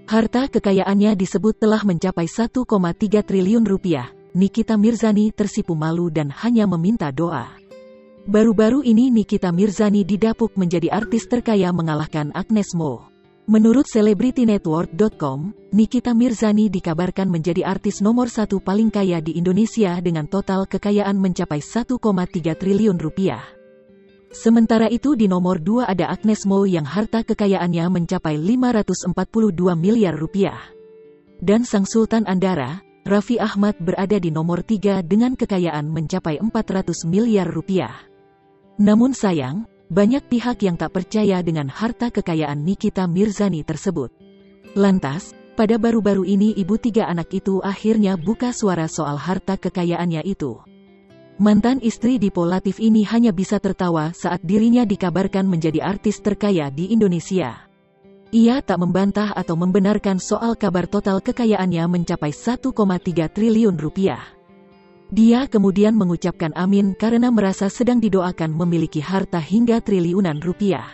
Harta kekayaannya disebut telah mencapai 1,3 triliun rupiah. Nikita Mirzani tersipu malu dan hanya meminta doa. Baru-baru ini Nikita Mirzani didapuk menjadi artis terkaya mengalahkan Agnes Mo. Menurut CelebrityNetwork.com, Nikita Mirzani dikabarkan menjadi artis nomor 1 paling kaya di Indonesia dengan total kekayaan mencapai 1,3 triliun rupiah. Sementara itu di nomor 2 ada Agnes Mo yang harta kekayaannya mencapai 542 miliar rupiah. Dan sang Sultan Andara, Raffi Ahmad berada di nomor 3 dengan kekayaan mencapai 400 miliar rupiah. Namun sayang, banyak pihak yang tak percaya dengan harta kekayaan Nikita Mirzani tersebut. Lantas, pada baru-baru ini ibu 3 anak itu akhirnya buka suara soal harta kekayaannya itu. Mantan istri Dipo Latif ini hanya bisa tertawa saat dirinya dikabarkan menjadi artis terkaya di Indonesia. Ia tak membantah atau membenarkan soal kabar total kekayaannya mencapai 1,3 triliun rupiah. Dia kemudian mengucapkan amin karena merasa sedang didoakan memiliki harta hingga triliunan rupiah.